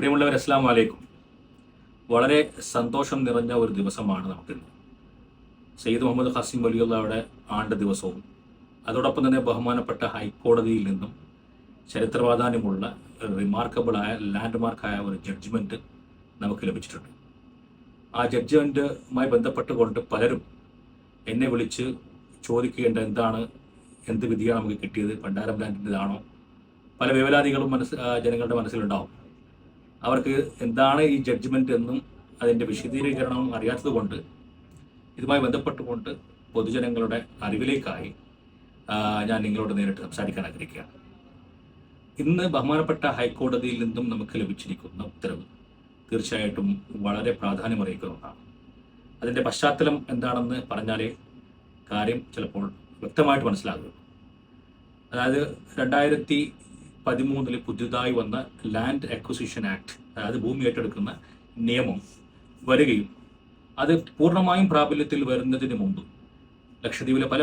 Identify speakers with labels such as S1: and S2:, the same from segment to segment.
S1: പ്രിയമുള്ളവർ, അസ്സലാമു അലൈക്കും. വളരെ സന്തോഷം നിറഞ്ഞ ഒരു ദിവസമാണ് നമുക്കിന്ന്. സയ്യിദ് മുഹമ്മദ് ഖാസിം വലിയുള്ളയുടെ ആണ്ട് ദിവസവും അതോടൊപ്പം തന്നെ ബഹുമാനപ്പെട്ട ഹൈക്കോടതിയിൽ നിന്നും ചരിത്രപ്രാധാന്യമുള്ള റിമാർക്കബിളായ ലാൻഡ്മാർക്കായ ഒരു ജഡ്ജ്മെൻറ്റ് നമുക്ക് ലഭിച്ചിട്ടുണ്ട്. ആ ജഡ്ജ്മെൻറ്റുമായി ബന്ധപ്പെട്ടുകൊണ്ട് പലരും എന്നെ വിളിച്ച് ചോദിക്കേണ്ട എന്ത് വിധിയാണ് നമുക്ക് കിട്ടിയത്, പണ്ടാരം ലാൻഡിൻ്റെതാണോ? പല വേവലാതികളും ജനങ്ങളുടെ മനസ്സിലുണ്ടാവും. അവർക്ക് എന്താണ് ഈ ജഡ്ജ്മെൻ്റ് എന്നും അതിൻ്റെ വിശദീകരണവും അറിയാത്തത് കൊണ്ട് ഇതുമായി ബന്ധപ്പെട്ടുകൊണ്ട് പൊതുജനങ്ങളുടെ അറിവിലേക്കായി ഞാൻ നിങ്ങളോട് നേരിട്ട് സംസാരിക്കാൻ ആഗ്രഹിക്കുകയാണ്. ഇന്ന് ബഹുമാനപ്പെട്ട ഹൈക്കോടതിയിൽ നിന്നും നമുക്ക് ലഭിച്ചിരിക്കുന്ന ഉത്തരവ് തീർച്ചയായിട്ടും വളരെ പ്രാധാന്യമറിയിക്കുന്ന ഒന്നാണ്. അതിൻ്റെ പശ്ചാത്തലം എന്താണെന്ന് പറഞ്ഞാലേ കാര്യം ചിലപ്പോൾ വ്യക്തമായിട്ട് മനസ്സിലാകും. അതായത് 2013 പുതുതായി വന്ന ലാൻഡ് അക്വിസിഷൻ ആക്ട്, അതായത് ഭൂമി ഏറ്റെടുക്കുന്ന നിയമം വരികയും അത് പൂർണ്ണമായും പ്രാബല്യത്തിൽ വരുന്നതിന് മുമ്പ് ലക്ഷദ്വീപിലെ പല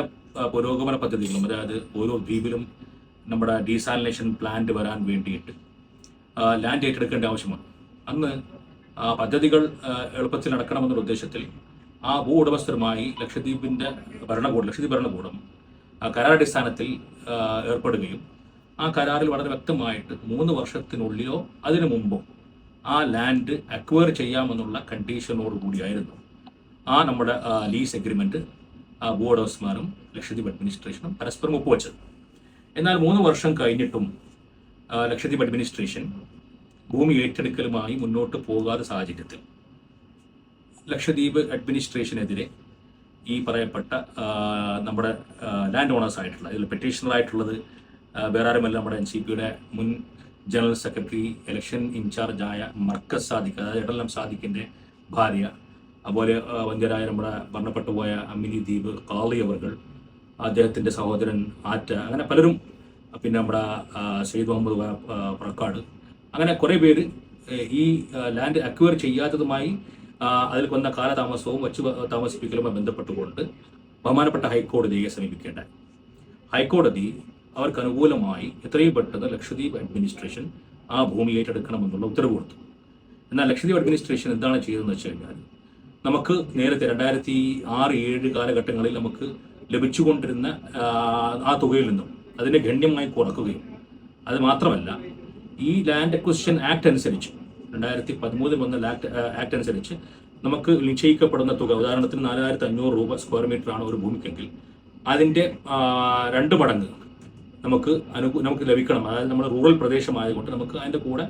S1: പുരോഗമന പദ്ധതികളും, അതായത് ഓരോ ദ്വീപിലും നമ്മുടെ ഡീസാലിനേഷൻ പ്ലാന്റ് വരാൻ വേണ്ടിയിട്ട് ലാൻഡ് ഏറ്റെടുക്കേണ്ട ആവശ്യമാണ്. അന്ന് പദ്ധതികൾ എളുപ്പത്തിൽ നടക്കണമെന്നുള്ള ഉദ്ദേശത്തിൽ ആ ഭൂ ഉടമസ്ഥരുമായി ലക്ഷദ്വീപ് ഭരണകൂടം കരാറടിസ്ഥാനത്തിൽ ഏർപ്പെടുകയും ആ കരാറിൽ വളരെ വ്യക്തമായിട്ട് 3 വർഷത്തിനുള്ളിലോ അതിനു മുമ്പോ ആ ലാൻഡ് അക്വയർ ചെയ്യാമെന്നുള്ള കണ്ടീഷനോട് കൂടിയായിരുന്നു നമ്മുടെ ലീസ് എഗ്രിമെൻറ്റ് ഭൂ ഉടമസ്ഥന്മാരും ലക്ഷദ്വീപ് അഡ്മിനിസ്ട്രേഷനും പരസ്പരം ഒപ്പുവെച്ചത്. എന്നാൽ 3 വർഷം കഴിഞ്ഞിട്ടും ലക്ഷദ്വീപ് അഡ്മിനിസ്ട്രേഷൻ ഭൂമി ഏറ്റെടുക്കലുമായി മുന്നോട്ട് പോകാത്ത സാഹചര്യത്തിൽ ലക്ഷദ്വീപ് അഡ്മിനിസ്ട്രേഷനെതിരെ ഈ പറയപ്പെട്ട നമ്മുടെ ലാൻഡ് ഓണേഴ്സ് ആയിട്ടുള്ള, ഇതിൽ പെറ്റീഷണറായിട്ടുള്ളത് വേറെ ആരുമല്ല, നമ്മുടെ NCPയുടെ മുൻ ജനറൽ സെക്രട്ടറി, ഇലക്ഷൻ ഇൻചാർജായ മർക്കസ് സാദിഖ്, അതായത് എടലം സാദിഖിൻ്റെ ഭാര്യ, അതുപോലെ വന്ധ്യരായ നമ്മുടെ മരണപ്പെട്ടു പോയ അമിനി ദ്വീപ് കാളി അവർകൾ, അദ്ദേഹത്തിൻ്റെ സഹോദരൻ ആറ്റ, അങ്ങനെ പലരും, പിന്നെ നമ്മുടെ സയ്യിദ് മുഹമ്മദ് പ്രക്കാട്, അങ്ങനെ കുറേ പേര് ഈ ലാൻഡ് അക്വയർ ചെയ്യാത്തതുമായി അതിൽ വന്ന കാലതാമസവും താമസിപ്പിക്കലുമായി ബന്ധപ്പെട്ടുകൊണ്ട് ബഹുമാനപ്പെട്ട ഹൈക്കോടതിയെ സമീപിക്കേണ്ടായി. ഹൈക്കോടതി അവർക്ക് അനുകൂലമായി എത്രയും പെട്ടെന്ന് ലക്ഷദ്വീപ് അഡ്മിനിസ്ട്രേഷൻ ആ ഭൂമി ഏറ്റെടുക്കണമെന്നുള്ള ഉത്തരവ് കൊടുത്തു. എന്നാൽ ലക്ഷദ്വീപ് അഡ്മിനിസ്ട്രേഷൻ എന്താണ് ചെയ്തതെന്ന് വെച്ച് കഴിഞ്ഞാൽ, നമുക്ക് നേരത്തെ 2006-2007 കാലഘട്ടങ്ങളിൽ നമുക്ക് ലഭിച്ചുകൊണ്ടിരുന്ന ആ തുകയിൽ നിന്നും അതിനെ ഗണ്യമായി കുറക്കുകയും, അത് മാത്രമല്ല ഈ ലാൻഡ് അക്വിസിഷൻ ആക്ട് അനുസരിച്ച് 2013 വന്ന ആക്ട് അനുസരിച്ച് നമുക്ക് നിശ്ചയിക്കപ്പെടുന്ന തുക, ഉദാഹരണത്തിന് 4500 രൂപ സ്ക്വയർ മീറ്റർ ആണ് ഒരു ഭൂമിക്കെങ്കിൽ അതിൻ്റെ 2 മടങ്ങ് നമുക്ക് ലഭിക്കണം. അതായത് നമ്മൾ റൂറൽ പ്രദേശമായതുകൊണ്ട് നമുക്ക് അതിൻ്റെ കൂടെ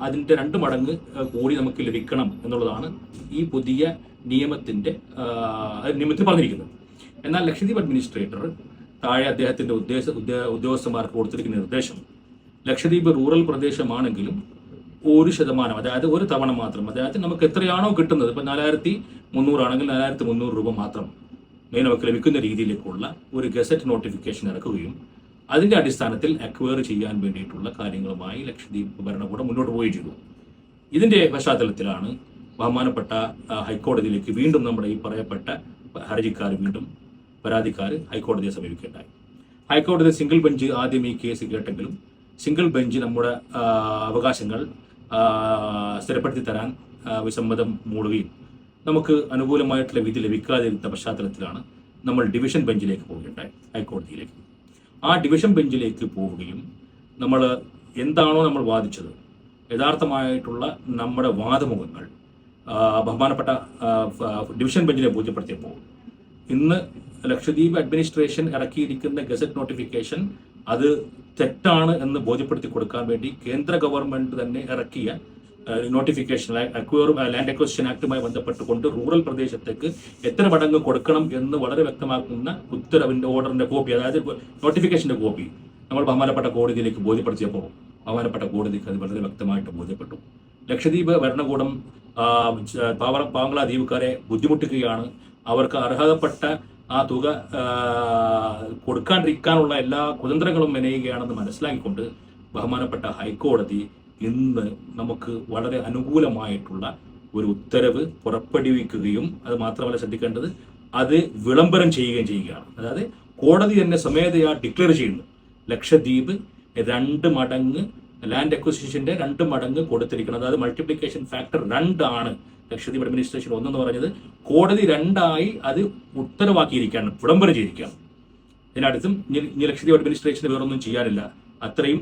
S1: അതിൻ്റെ 2 മടങ്ങ് കൂടി നമുക്ക് ലഭിക്കണം എന്നുള്ളതാണ് ഈ പുതിയ നിയമത്തിൽ പറഞ്ഞിരിക്കുന്നത്. എന്നാൽ ലക്ഷദ്വീപ് അഡ്മിനിസ്ട്രേറ്റർ താഴെ അദ്ദേഹത്തിൻ്റെ ഉദ്യോഗസ്ഥന്മാർക്ക് കൊടുത്തിരിക്കുന്ന നിർദ്ദേശം, ലക്ഷദ്വീപ് റൂറൽ പ്രദേശമാണെങ്കിലും 1%, അതായത് ഒരു തവണ മാത്രം, അതായത് നമുക്ക് എത്രയാണോ കിട്ടുന്നത്, ഇപ്പം 4300 ആണെങ്കിൽ 4300 രൂപ മാത്രം നമുക്ക് ലഭിക്കുന്ന രീതിയിലേക്കുള്ള ഒരു ഗസറ്റ് നോട്ടിഫിക്കേഷൻ ഇറക്കുകയും അതിൻ്റെ അടിസ്ഥാനത്തിൽ അക്വയർ ചെയ്യാൻ വേണ്ടിയിട്ടുള്ള കാര്യങ്ങളുമായി ലക്ഷദ്വീപ് ഭരണകൂടം മുന്നോട്ട് പോവുകയും ചെയ്തു. ഇതിൻ്റെ പശ്ചാത്തലത്തിലാണ് ബഹുമാനപ്പെട്ട ഹൈക്കോടതിയിലേക്ക് വീണ്ടും നമ്മുടെ ഈ പറയപ്പെട്ട പരാതിക്കാർ ഹൈക്കോടതിയെ സമീപിക്കേണ്ടായി. ഹൈക്കോടതി സിംഗിൾ ബെഞ്ച് ആദ്യം ഈ കേസ് കേട്ടെങ്കിലും സിംഗിൾ ബെഞ്ച് നമ്മുടെ അവകാശങ്ങൾ സ്ഥിരപ്പെടുത്തി തരാൻ വിസമ്മതം മൂടുകയും നമുക്ക് അനുകൂലമായിട്ടുള്ള വിധി ലഭിക്കാതിരുന്ന പശ്ചാത്തലത്തിലാണ് നമ്മൾ ഡിവിഷൻ ബെഞ്ചിലേക്ക് പോവുകയുണ്ടായി, ഹൈക്കോടതിയിലേക്ക്. ആ ഡിവിഷൻ ബെഞ്ചിലേക്ക് പോവുകയും നമ്മൾ എന്താണോ നമ്മൾ വാദിച്ചത്, യഥാർത്ഥമായിട്ടുള്ള നമ്മുടെ വാദമുഖങ്ങൾ ബഹുമാനപ്പെട്ട ഡിവിഷൻ ബെഞ്ചിനെ ബോധ്യപ്പെടുത്തിയപ്പോൾ ഇന്ന് ലക്ഷദ്വീപ് അഡ്മിനിസ്ട്രേഷൻ ഇറക്കിയിരിക്കുന്ന ഗസറ്റ് നോട്ടിഫിക്കേഷൻ അത് തെറ്റാണ് എന്ന് ബോധ്യപ്പെടുത്തി കൊടുക്കാൻ വേണ്ടി കേന്ദ്ര ഗവൺമെൻറ് തന്നെ ഇറക്കിയ നോട്ടിഫിക്കേഷൻ, ലാൻഡ് അക്വിസിഷൻ ആക്ടുമായി ബന്ധപ്പെട്ടുകൊണ്ട് റൂറൽ പ്രദേശത്തേക്ക് എത്ര മടങ്ങ് കൊടുക്കണം എന്ന് വളരെ വ്യക്തമാക്കുന്ന ഉത്തരവിൻ്റെ ഓർഡറിൻ്റെ കോപ്പി, അതായത് നോട്ടിഫിക്കേഷൻ്റെ കോപ്പി നമ്മൾ ബഹുമാനപ്പെട്ട കോടതിയിലേക്ക് ബോധ്യപ്പെടുത്തിയപ്പോൾ ബഹുമാനപ്പെട്ട കോടതിക്ക് അത് വളരെ വ്യക്തമായിട്ട് ബോധ്യപ്പെട്ടു. ലക്ഷദ്വീപ് ഭരണകൂടം പാവങ്ങള ദ്വീപുകാരെ ബുദ്ധിമുട്ടിക്കുകയാണ്, അവർക്ക് അർഹതപ്പെട്ട ആ തുക കൊടുക്കാണ്ടിരിക്കാനുള്ള എല്ലാ കുതന്ത്രങ്ങളും മെനയുകയാണെന്ന് മനസ്സിലാക്കിക്കൊണ്ട് ബഹുമാനപ്പെട്ട ഹൈക്കോടതി ഇന്ന് നമുക്ക് വളരെ അനുകൂലമായിട്ടുള്ള ഒരു ഉത്തരവ് പുറപ്പെടുവിക്കുകയും, അത് മാത്രമല്ല ശ്രദ്ധിക്കേണ്ടത്, അത് വിളംബരം ചെയ്യുകയാണ്. അതായത് കോടതി തന്നെ സ്വമേധയാ ഡിക്ലെയർ ചെയ്യുന്നു, ലക്ഷദ്വീപ് 2 മടങ്ങ് ലാൻഡ് അക്വിസിഷന്റെ 2 മടങ്ങ് കൊടുത്തിരിക്കണം. അതായത് മൾട്ടിപ്ലിക്കേഷൻ ഫാക്ടർ 2 ആണ് ലക്ഷദ്വീപ് അഡ്മിനിസ്ട്രേഷൻ 1 പറഞ്ഞത്. കോടതി 2 അത് ഉത്തരവാക്കിയിരിക്കുകയാണ്, വിളംബരം ചെയ്തിരിക്കുകയാണ്. ഇതിനടുത്തും ഇനി ലക്ഷദ്വീപ് അഡ്മിനിസ്ട്രേഷന് വേറൊന്നും ചെയ്യാനില്ല. അത്രയും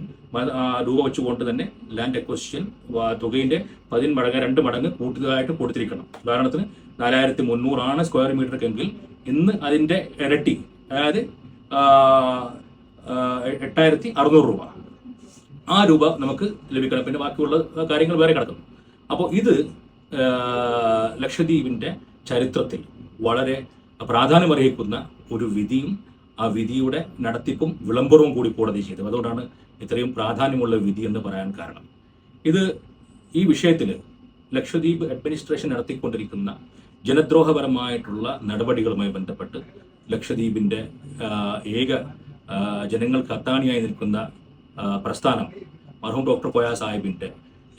S1: രൂപ വെച്ചുകൊണ്ട് തന്നെ ലാൻഡ് അക്വസിഷൻ തുകയുടെ 2 മടങ്ങ് കൂടുതലായിട്ട് കൊടുത്തിരിക്കണം. ഉദാഹരണത്തിന് 4300 സ്ക്വയർ മീറ്റർക്കെങ്കിൽ ഇന്ന് അതിൻ്റെ ഇരട്ടി, അതായത് 8600 രൂപ, ആ രൂപ നമുക്ക് ലഭിക്കണം. പിന്നെ ബാക്കിയുള്ള കാര്യങ്ങൾ വേറെ കിടക്കും. അപ്പോൾ ഇത് ലക്ഷദ്വീപിൻ്റെ ചരിത്രത്തിൽ വളരെ പ്രാധാന്യമർഹിക്കുന്ന ഒരു വിധിയും ആ വിധിയുടെ നടത്തിപ്പും വിളംബരവും കൂടി കോടതി ചെയ്തത്. അതുകൊണ്ടാണ് ഇത്രയും പ്രാധാന്യമുള്ള വിധി എന്ന് പറയാൻ കാരണം. ഈ വിഷയത്തിൽ ലക്ഷദ്വീപ് അഡ്മിനിസ്ട്രേഷൻ നടത്തിക്കൊണ്ടിരിക്കുന്ന ജനദ്രോഹപരമായിട്ടുള്ള നടപടികളുമായി ബന്ധപ്പെട്ട് ലക്ഷദ്വീപിൻ്റെ ഏക ജനങ്ങൾക്ക് അത്താണിയായി നിൽക്കുന്ന പ്രസ്ഥാനം മർഹൂം ഡോക്ടർ കോയ സാഹിബിൻ്റെ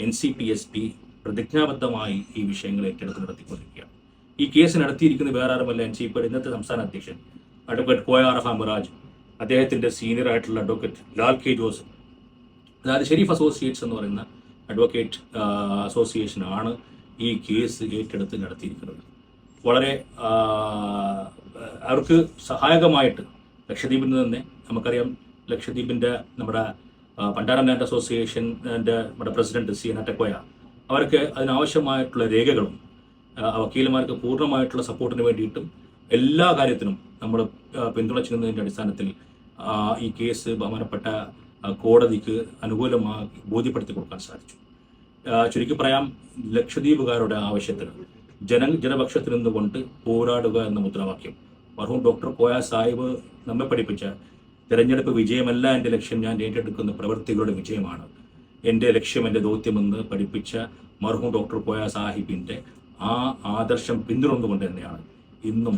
S1: NCPSP പ്രതിജ്ഞാബദ്ധമായി ഈ വിഷയങ്ങൾ ഏറ്റെടുത്ത് നടത്തിക്കൊണ്ടിരിക്കുകയാണ്. ഈ കേസ് നടത്തിയിരിക്കുന്ന വേറെ ആരുമല്ല, NCPയുടെ ഇന്നത്തെ സംസ്ഥാന അധ്യക്ഷൻ അഡ്വക്കേറ്റ് കോയ അറഫ മിറാജ്, അദ്ദേഹത്തിൻ്റെ സീനിയർ ആയിട്ടുള്ള അഡ്വക്കേറ്റ് ലാൽ കെ ജോസ്, അതായത് ഷെരീഫ് അസോസിയേറ്റ്സ് എന്ന് പറയുന്ന അഡ്വക്കേറ്റ് അസോസിയേഷനാണ് ഈ കേസ് ഏറ്റെടുത്ത് നടത്തിയിരിക്കുന്നത്. വളരെ അവർക്ക് സഹായകമായിട്ട് ലക്ഷദ്വീപിൽ നിന്ന് തന്നെ നമുക്കറിയാം, ലക്ഷദ്വീപിൻ്റെ നമ്മുടെ പണ്ടാരം ലാൻഡ് അസോസിയേഷൻ്റെ നമ്മുടെ പ്രസിഡന്റ് CN അറ്റക്കോയ, അവർക്ക് അതിനാവശ്യമായിട്ടുള്ള രേഖകളും വക്കീലന്മാർക്ക് പൂർണ്ണമായിട്ടുള്ള സപ്പോർട്ടിന് വേണ്ടിയിട്ടും എല്ലാ കാര്യത്തിനും നമ്മൾ പിന്തുണച്ചിരുന്നതിൻ്റെ അടിസ്ഥാനത്തിൽ ഈ കേസ് ബഹുമാനപ്പെട്ട കോടതിക്ക് അനുകൂലമായി ബോധ്യപ്പെടുത്തി കൊടുക്കാൻ സാധിച്ചു. ചുരുക്കി പറയാം, ലക്ഷദ്വീപുകാരുടെ ആവശ്യത്തിന് ജനപക്ഷത്തിൽ നിന്നുകൊണ്ട് പോരാടുക എന്ന മുദ്രാവാക്യം മർഹൂം ഡോക്ടർ കോയ സാഹിബ് നമ്മെ പഠിപ്പിച്ച തിരഞ്ഞെടുപ്പ് വിജയമല്ല എൻ്റെ ലക്ഷ്യം, ഞാൻ ഏറ്റെടുക്കുന്ന പ്രവൃത്തികളുടെ വിജയമാണ് എൻ്റെ ലക്ഷ്യം, എൻ്റെ ദൗത്യമെന്ന് പഠിപ്പിച്ച മർഹൂം ഡോക്ടർ കോയ സാഹിബിൻ്റെ ആ ആദർശം പിന്തുടർന്നുകൊണ്ട് തന്നെയാണ് ഇന്നും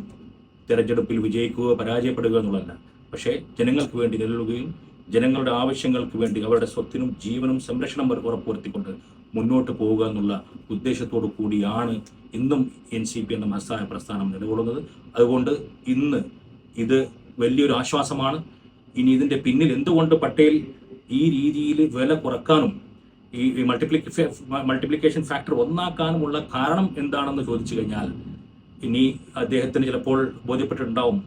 S1: തിരഞ്ഞെടുപ്പിൽ വിജയിക്കുക പരാജയപ്പെടുക എന്നുള്ളതല്ല, പക്ഷേ ജനങ്ങൾക്ക് വേണ്ടി നിലകൊള്ളുകയും ജനങ്ങളുടെ ആവശ്യങ്ങൾക്ക് വേണ്ടി അവരുടെ സ്വത്തിനും ജീവനും സംരക്ഷണം ഉറപ്പുവരുത്തിക്കൊണ്ട് മുന്നോട്ട് പോവുക എന്നുള്ള ഉദ്ദേശത്തോടു കൂടിയാണ് ഇന്നും NCP എന്ന മഹത്തായ പ്രസ്ഥാനം നിലകൊള്ളുന്നത്. അതുകൊണ്ട് ഇന്ന് ഇത് വലിയൊരു ആശ്വാസമാണ്. ഇനി ഇതിൻ്റെ പിന്നിൽ എന്തുകൊണ്ട് പട്ടേൽ ഈ രീതിയിൽ വില കുറക്കാനും ഈ മൾട്ടിപ്ലിക്കേഷൻ ഫാക്ടർ 1 കാരണം എന്താണെന്ന് ചോദിച്ചു കഴിഞ്ഞാൽ, ഇനി അദ്ദേഹത്തിന് ചിലപ്പോൾ ബോധ്യപ്പെട്ടിട്ടുണ്ടാവും,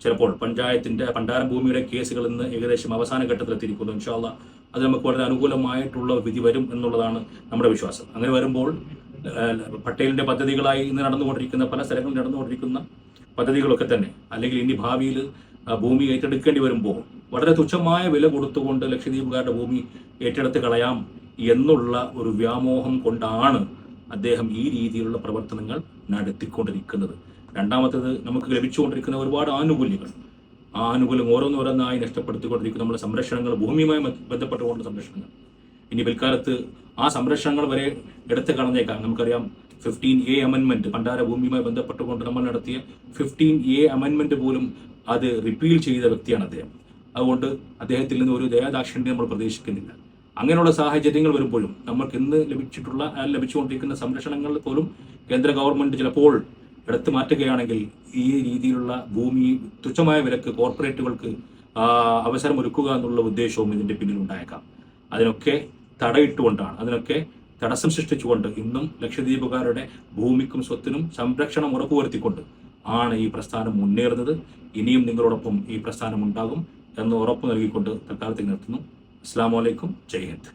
S1: ചിലപ്പോൾ പഞ്ചായത്തിൻ്റെ പണ്ടാരം ഭൂമിയുടെ കേസുകൾ ഇന്ന് ഏകദേശം അവസാന ഘട്ടത്തിലെത്തിയിരിക്കുന്നു. ഇൻഷാ അല്ലാഹ് അത് നമുക്ക് വളരെ അനുകൂലമായിട്ടുള്ള വിധി വരും എന്നുള്ളതാണ് നമ്മുടെ വിശ്വാസം. അങ്ങനെ വരുമ്പോൾ പട്ടേലിൻ്റെ പദ്ധതികളായി ഇന്ന് നടന്നുകൊണ്ടിരിക്കുന്ന പല സ്ഥലങ്ങളിൽ നടന്നുകൊണ്ടിരിക്കുന്ന പദ്ധതികളൊക്കെ തന്നെ, അല്ലെങ്കിൽ ഇനി ഭാവിയിൽ ഭൂമി ഏറ്റെടുക്കേണ്ടി വരുമ്പോൾ വളരെ തുച്ഛമായ വില കൊടുത്തുകൊണ്ട് ലക്ഷദ്വീപുകാരുടെ ഭൂമി ഏറ്റെടുത്ത് കളയാം എന്നുള്ള ഒരു വ്യാമോഹം കൊണ്ടാണ് അദ്ദേഹം ഈ രീതിയിലുള്ള പ്രവർത്തനങ്ങൾ നടത്തിക്കൊണ്ടിരിക്കുന്നത്. രണ്ടാമത്തേത്, നമുക്ക് ലഭിച്ചുകൊണ്ടിരിക്കുന്ന ഒരുപാട് ആനുകൂല്യങ്ങൾ, ആ ആനുകൂല്യം ഓരോന്നോരോന്നായി നഷ്ടപ്പെടുത്തിക്കൊണ്ടിരിക്കുന്ന നമ്മുടെ സംരക്ഷണങ്ങൾ, ഭൂമിയുമായി ബന്ധപ്പെട്ടുകൊണ്ട് സംരക്ഷണങ്ങൾ, ഇനി പിൽക്കാലത്ത് ആ സംരക്ഷണങ്ങൾ വരെ എടുത്ത് കളഞ്ഞേക്കാം. നമുക്കറിയാം 15A അമെൻമെന്റ്, പണ്ടാര ഭൂമിയുമായി ബന്ധപ്പെട്ടുകൊണ്ട് നമ്മൾ നടത്തിയ 15A അമെൻമെന്റ് പോലും അത് റിപ്പീൽ ചെയ്ത വ്യക്തിയാണ് അദ്ദേഹം. അതുകൊണ്ട് അദ്ദേഹത്തിൽ നിന്ന് ഒരു ദയാദാക്ഷിണ്യം നമ്മൾ പ്രതീക്ഷിക്കുന്നില്ല. അങ്ങനെയുള്ള സാഹചര്യങ്ങൾ വരുമ്പോഴും നമ്മൾക്ക് ഇന്ന് ലഭിച്ചുകൊണ്ടിരിക്കുന്ന സംരക്ഷണങ്ങൾ പോലും കേന്ദ്ര ഗവൺമെന്റ് ചിലപ്പോൾ എടുത്തു മാറ്റുകയാണെങ്കിൽ ഈ രീതിയിലുള്ള ഭൂമി തുച്ഛമായ വിലക്ക് കോർപ്പറേറ്റുകൾക്ക് അവസരമൊരുക്കുക എന്നുള്ള ഉദ്ദേശവും ഇതിൻ്റെ പിന്നിലുണ്ടായേക്കാം. അതിനൊക്കെ തടയിട്ടുകൊണ്ടാണ്, അതിനൊക്കെ തടസ്സം സൃഷ്ടിച്ചുകൊണ്ട് ഇന്നും ലക്ഷദ്വീപുകാരുടെ ഭൂമിക്കും സ്വത്തിനും സംരക്ഷണം ഉറപ്പുവരുത്തിക്കൊണ്ട് ആണ് ഈ പ്രസ്ഥാനം മുന്നേറുന്നത്. ഇനിയും നിങ്ങളോടൊപ്പം ഈ പ്രസ്ഥാനം ഉണ്ടാകും എന്ന് ഉറപ്പു നൽകിക്കൊണ്ട് തൽക്കാലത്തേക്ക് നിർത്തുന്നു. അസ്സലാമു അലൈക്കും. ജയ് ഹിന്ദ്.